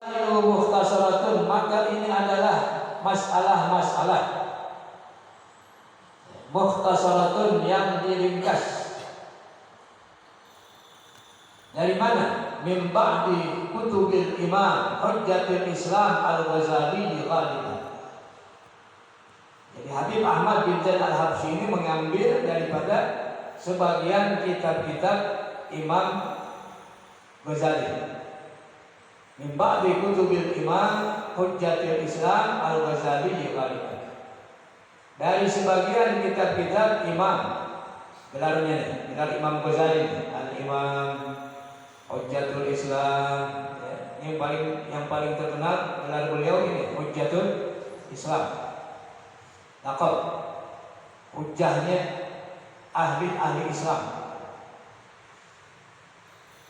Mukhtasaratun, maka ini adalah masalah-masalah mukhtasaratun yang diringkas. Dari mana? Min ba'di kutubil imam Hujjatul Islam Al-Ghazali ghaliban. Jadi Habib Ahmad bin Zaid Al-Habsyi ini mengambil daripada sebagian kitab-kitab Imam Ghazali. Min ba'di kutubil imam Hujjatul Islam Al-Ghazali ghaliban. Dari sebagian kitab-kitab imam, gelarnya nih, gelar Imam Ghazali, Al-Imam Hujjatul Islam, ya. Yang paling terkenal gelar beliau ini Hujjatul Islam. Laqab hujjahnya ahli Islam.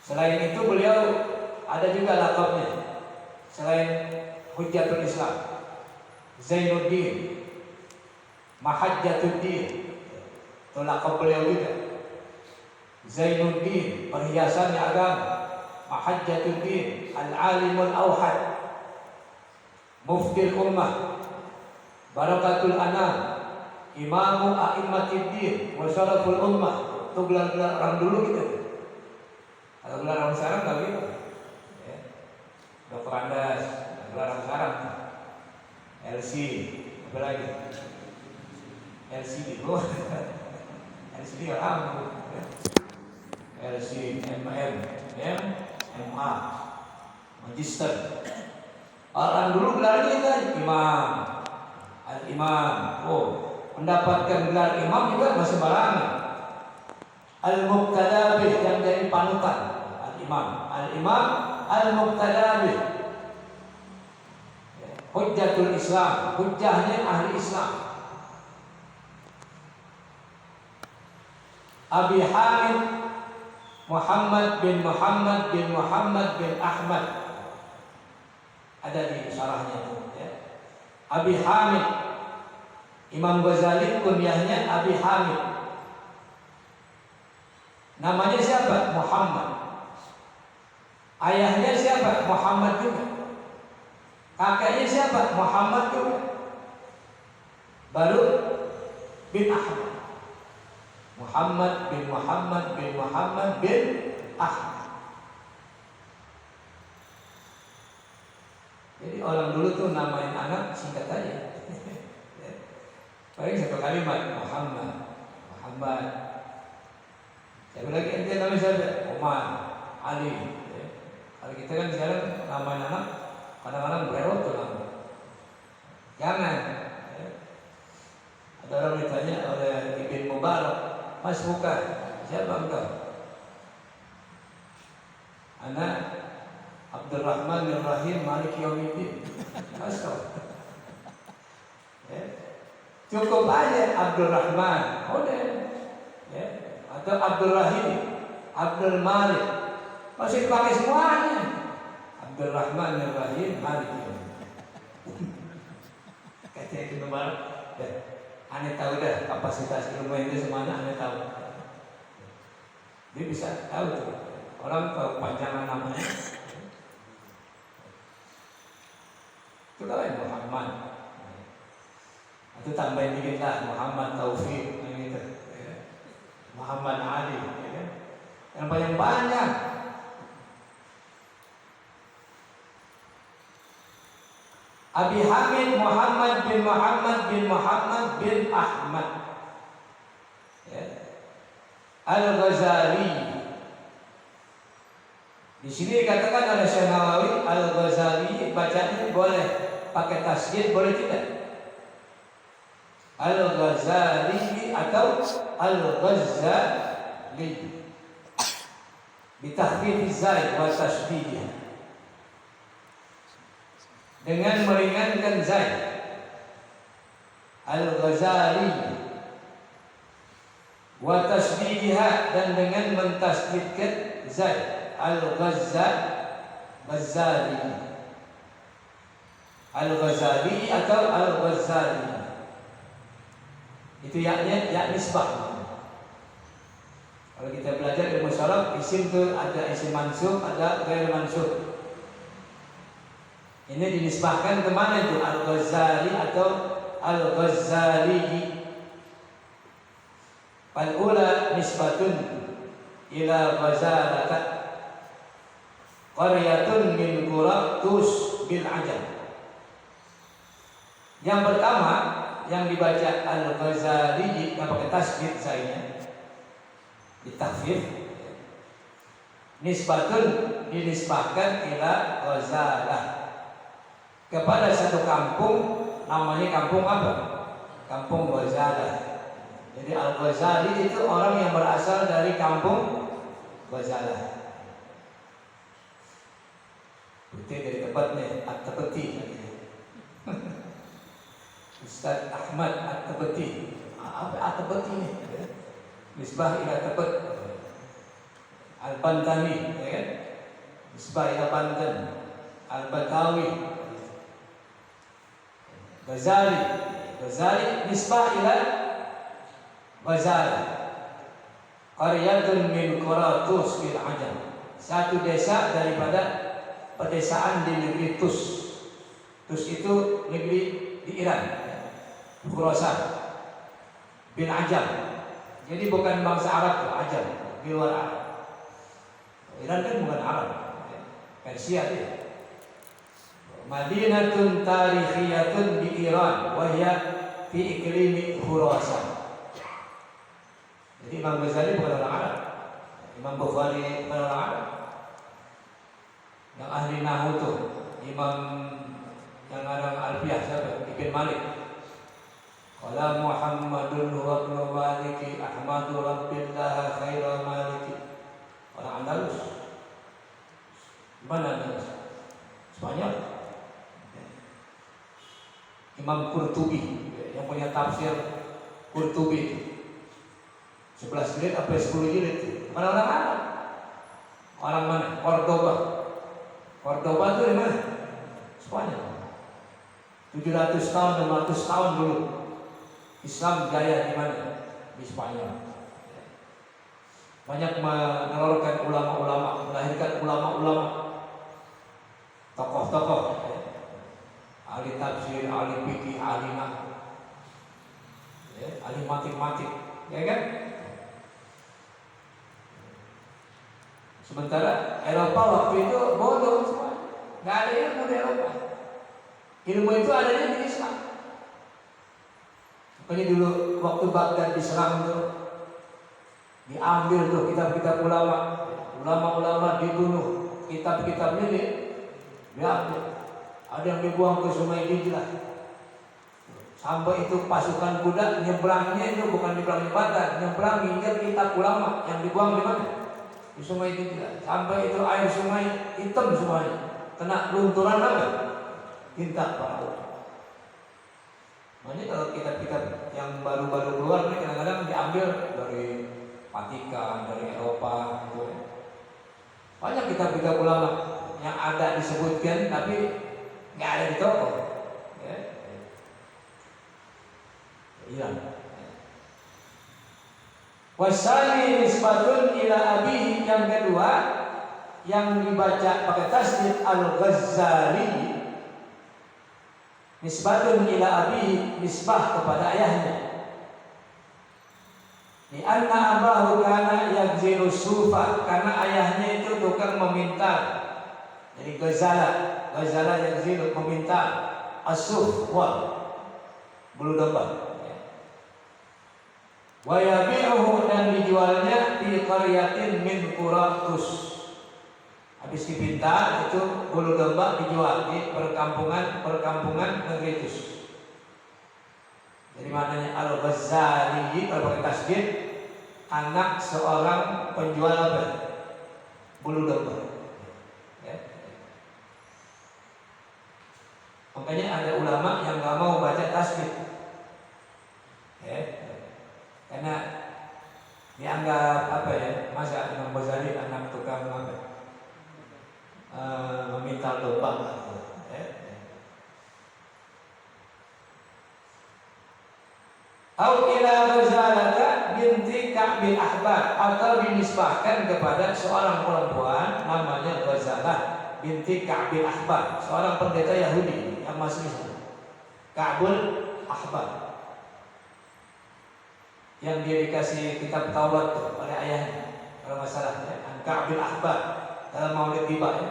Selain itu beliau ada juga laqabnya. Selain Hujjatul Islam, Zainuddin, Mahajjatuddin, itu laqab beliau juga. Zainuddin, perhiasannya agama. Mahajjatuddin, Al-Alimul Awhad, Muftil Ummah, Barakatul Anam, Imamu A'immatiddin, wa Syaraful Ummah. Itu gelar-gelar orang dulu gitu. Kalau gelar orang sekarang enggak gitu. Ya. Dr. Andas, gelar orang sekarang. LC, apa lagi? LCD, LCD orang, LC, MA, Magister. Orang dulu gelarnya itu Imam, Al-Imam. Oh, mendapatkan gelar Imam juga masih barangan. Al-Muqtada bih, yang dari panutan. Al-Imam Al-Muqtada bih. Hujjatul Islam, hujjahnya ahli Islam. Abi Hamid Muhammad bin Muhammad bin Muhammad bin Ahmad, ada di syarahnya itu, ya. Abi Hamid, Imam Ghazali kunyahnya Abi Hamid. Namanya siapa? Muhammad. Ayahnya siapa? Muhammad juga. Kakaknya siapa? Muhammad juga. Baru bin Ahmad. Muhammad bin Muhammad bin Muhammad bin Ahmad. Jadi orang dulu tuh namain anak singkat aja. Paling satu kalimat, Muhammad. Siapa lagi ente namanya siapa? Umar, Ali. Kalau kita kan sekarang namain anak kadang-kadang bererot tuh nama. Jangan. Ada orang ditanya oleh Ibn Mubarak, Mas bukan, siapa engkau? Anak Abdurrahman Ar-Rahim Malik Yaumiddin. Masuk. Ya. Cukup aja Abdurrahman, udah. Ya. Atau Abdurrahim, Abdul Malik, masih dipakai semuanya. Abdurrahman Ar-Rahim Malik Yaumiddin. Kata itu nomor. Aneh tahu dah kapasitas ilmu itu semuanya aneh tahu. Dia bisa tahu tuh. Orang kepanjangan namanya. Itu kalau Muhammad. Itu tambahin dikit lah, Muhammad Taufik, gitu. Muhammad Ali, ya. Yang paling banyak. Abi Hamid Muhammad bin Muhammad bin Muhammad bin Ahmad, ya. Al-Ghazali. Di sini dikatakan oleh Syekh Nawawi Al-Ghazali, bacanya boleh pakai tasydid, boleh tidak? Al-Ghazali atau Al-Ghazali bitakhfif zai wa tasydidih, dengan meringankan zai. Al-Ghazali wa tasdidiha, dan dengan mentasdidkan zai. Al-Ghazali, Al-Ghazali atau Al-Ghazali. Itu yaknya yak nisbah. Kalau kita belajar ilmu syaraf, isim itu ada isim mansub, ada ghair mansub. Ini dinisbahkan kemana itu? Al-Ghazali atau Al-Ghazali. Al-ula nisbatun ila Ghazalata qaryatun min Quratus bil Ajam. Yang pertama yang dibaca Al-Ghazali yang pakai tasdid saya ditakfir, nisbatun dinisbahkan ila Ghazalah, kepada satu kampung, namanya kampung apa? Kampung Ghazalah. Jadi Al-Ghazali itu orang yang berasal dari kampung Ghazalah. Putih dari tempatnya At-Tabati. Ustaz Ahmad At-Tabati. Apa At-Tabati ini? Misbah ila Tabat. Al-Bantani, ya kan? Misbah ila Banten. Al-Batawi. Ghazali. Ghazali nisbah ila Ghazali. Qaryatun min Quratus bil Ajam. Satu desa daripada pedesaan di negeri Tus. Tus itu negeri di Iran. Khurasan bin Ajam. Jadi bukan bangsa Arab, Ajam, di luar Arab. Iran kan bukan Arab, Persia dia. Madinatun tarikhiyatun di Iran, wahya fi iklimi Khurasan. Jadi Imam Ghazali bukan orang Arab, Imam Bukhari bukan orang Arab. Yang ahli Nahu tuh Imam yang ada Alfiyah siapa? Ibn Malik. Qala Muhammadun wa ibn Malik Ahmadu Rabbillah khaira Malik. Orang Andalus. Mana Andalus? Spanyol. Imam Qurtubi yang punya tafsir Qurtubi 11 jilid apa 10 jilid. Mana orang Arab? Orang mana? Cordoba. Cordoba itu di mana? Spanyol. 700 tahun, 600 tahun dulu Islam jaya di mana? Di Spanyol. Banyak menelurkan ulama-ulama, melahirkan ulama-ulama, tokoh-tokoh, ahli tafsir, ahli fikih, ahli nahwu, ahli matematik, ya kan? Sementara Eropa waktu itu bodoh semua, nggak ada ilmu di Eropa. Ilmu itu adanya di Islam. Makanya dulu waktu Baghdad diserang itu diambil tuh kitab-kitab ulama, ulama-ulama dibunuh, kitab-kitabnya diambil. Ada yang dibuang ke Sungai Dijlah. Sampai itu pasukan kuda nyebrangnya itu bukan di perempatan, nyebrang hingga kitab ulama yang dibuang di mana? Di Sungai Dijlah. Sampai itu air sungai hitam semuanya, kena lunturan apa? Tinta para ulama. Makanya kalau kitab-kitab yang baru-baru keluar ini kadang-kadang diambil dari Vatikan, dari Eropa, gitu. Banyak kitab-kitab ulama yang ada disebutkan tapi nggak ada di toko. Ya. Iya. Wasani nisbatun ila abihi, yang kedua yang dibaca pakai tasdid Al-Ghazali. Nisbatun ila abihi, nisbah kepada ayahnya. Di anna abahu kana yagziru sufa, karena ayahnya itu tukang meminta. Jadi Ghazala yagziru meminta asuf, bulu domba. Wa yabi'uhu, dan dijualnya di qaryatin min Quratus. Habis dipinta itu bulu domba dijual di perkampungan negeri Tus. Jadi maknanya Al-Ghazali kalau pakai tasdid, anak seorang penjual apa? Bulu domba. Ya. Makanya ada ulama yang nggak mau baca tasdid, ya. Karena dianggap apa ya? Masa Imam Ghazali anak tukang apa? Meminta domba. Au ila Ghazalata binti Ka'bil Ahbar, atau dinisbahkan kepada seorang perempuan namanya Ghazalah binti Ka'bil Ahbar, seorang pendeta Yahudi yang masuk Islam. Ka'bul Ahbar, yang dia dikasih kitab Taurat oleh ayahnya, kalau masalahnya Ka'bil Ahbar dalam Maulid tiba ya.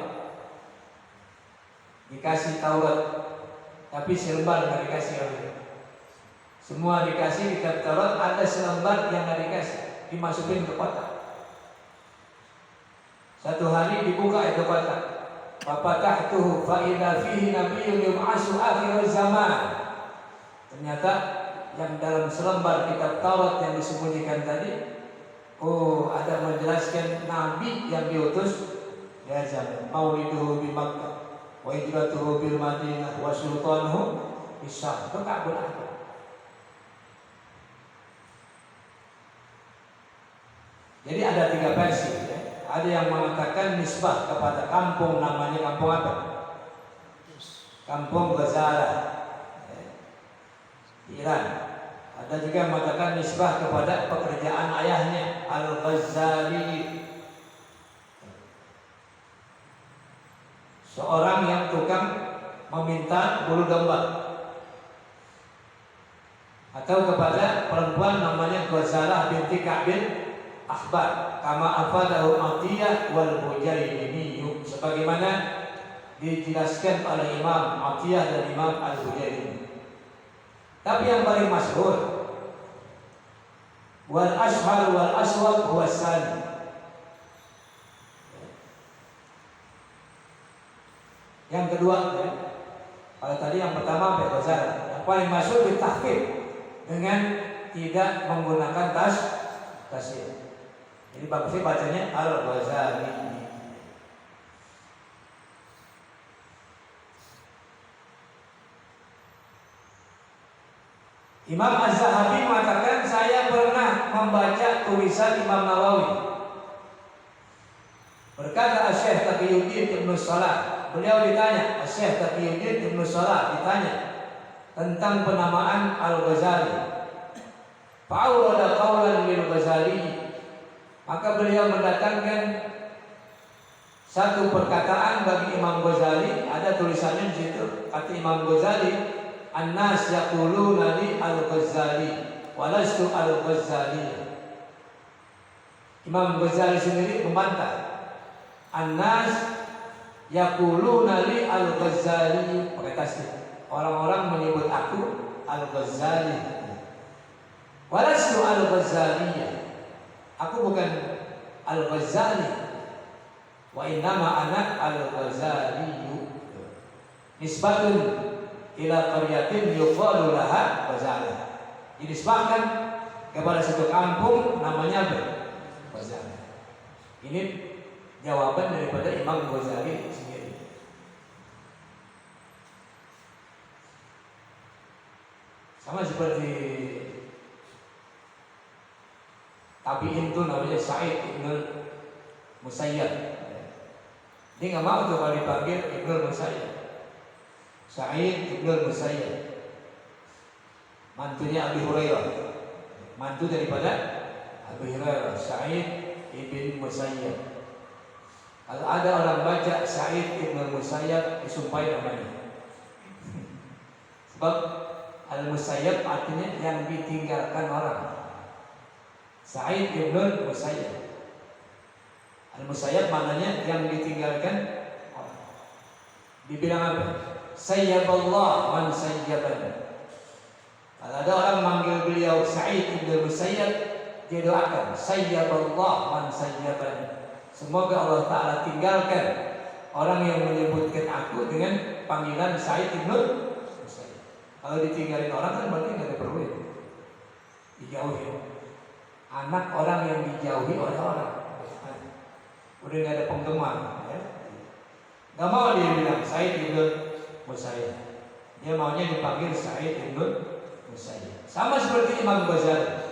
Dikasih Taurat, tapi selembar nggak dikasih oleh. Semua dikasih kitab Taurat, ada selembar yang nggak dikasih, dimasukin ke kotak. Satu hari dibuka itu kotak. Fafatahtuhu fa idza fihi nabiyyun yub'atsu akhir zaman. Ternyata yang dalam selembar kitab Taurat yang disembunyikan tadi, ada menjelaskan nabi yang diutus di zaman. Mauliduhu bi Makkah wa hijratuhu bil Madinah wa sultanuhu Isyam. Itu Ka'bul Ahbar. Jadi ada 3 versi ya. Ada yang mengatakan nisbah kepada kampung, namanya kampung apa? Kampung Ghazala di Iran. Ada juga yang mengatakan nisbah kepada pekerjaan ayahnya, Al-Ghazali, seorang yang tukang meminta bulu domba. Atau kepada perempuan namanya Ghazalah binti Ka'bil Ahbar, kama afadahu Atiyah wal Bujairi, sebagaimana dijelaskan oleh Imam Atiyah dan Imam Al-Bujairi. Tapi yang paling masyhur wal ashhar wal aswab huwa sani. Yang kedua ya, kalau tadi yang pertama Ghazali, yang paling masyhur ditahfidz dengan tidak menggunakan tasydid. Jadi bagusnya bacanya Al-Ghazali. Imam Az-Zahabi mengatakan, saya pernah membaca tulisan Imam Nawawi. Berkata Syekh Taqiyuddin Ibnu Salah, beliau ditanya, Syekh Taqiyuddin Ibnu Salah ditanya tentang penamaan Al-Ghazali. Fa'awrada qawlan lil Ghazali, maka beliau mendatangkan satu perkataan bagi Imam Ghazali, ada tulisannya di situ. Kata Imam Ghazali, An-nas yaquluna li Al-Ghazali wa lastu Al-Ghazali. Imam Ghazali sendiri membantah, An-nas yaquluna li Al-Ghazali, pakai tasdid. Orang-orang menyebut aku Al-Ghazali. Wa lastu Al-Ghazali. Aku bukan Al-Ghazali. Wa innama ana Al-Ghazali. Nisbatun ila qaryatin yuqalu laha Ghazali. Dinisbahkan kepada satu kampung namanya Ghazali. Ini jawaban daripada Imam Ghazali sendiri. Sama seperti tabi'in itu namanya Sa'id Ibn Musayyab. Dia nggak mau tuh kalau dipanggil Ibn Musayyab. Sa'id Ibn Musayyab, mantunya Abi Hurairah, mantu daripada Abi Hurairah, Sa'id Ibn Musayyab. Kalau ada orang baca Sa'id Ibn Musayyab, disumpahi namanya. Sebab Al-Musayyab artinya yang ditinggalkan orang. Sa'id Ibn Musayyab, Al-Musayyab maknanya yang ditinggalkan orang. Dibilang apa? Sayyaballah man sayyaban. Kalau ada orang manggil beliau Sa'id Ibn Musayyab, dia doakan Sayyaballah man sayyaban, semoga Allah Ta'ala tinggalkan orang yang menyebutkan aku dengan panggilan Sa'id Ibn Musayyab. Kalau ditinggalin orang kan berarti nggak ada perlu ya, dijauhi. Anak orang yang dijauhi oleh orang, udah nggak ada penggemar ya. Nggak mau dia bilang Sa'id Ibn Musayyab, dia maunya dipanggil Sa'id Ibn Musayyab. Sama seperti Imam Ghazali.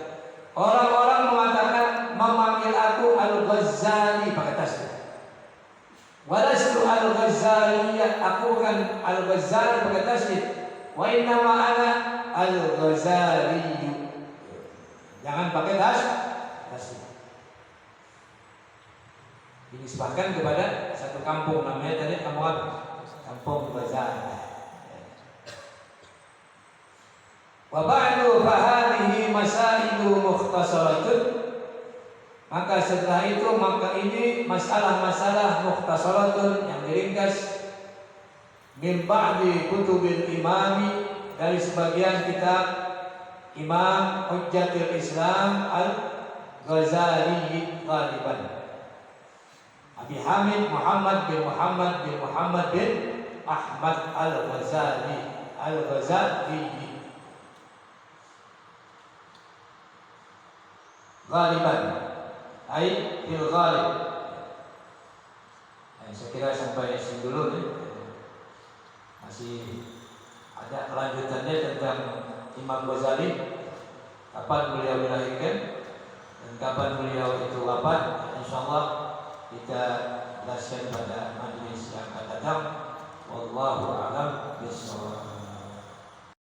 Orang-orang mengatakan memanggil aku Al-Ghazali pakai tasdid. Walastu Al-Ghazali, aku bukan Al-Ghazali pakai tasdid. Wa innama ana Al-Ghazali. Jangan pakai tasdid. Dinisbahkan kepada satu kampung namanya tadi kampung apa? Kampung Ghazali. Wa ba'du fa hadhihi masailu mukhtasaratun. Maka setelah itu maka ini masalah-masalah mukhtasaratun yang diringkas min ba'di kutubil imami, dari sebagian kitab Imam Hujjatul Islam Al-Ghazali ghaliban Abi Hamid Muhammad bin Muhammad bin Muhammad bin Ahmad Al-Ghazali ghaliban ay fil ghalib. Saya kira sampai sini dulu nih. Masih ada kelanjutannya tentang Imam Ghazali, kapan beliau dilahirkan dan kapan beliau itu wafat. Insyaallah kita jelaskan pada majlis yang akan datang. Wallahu a'lam bishawab.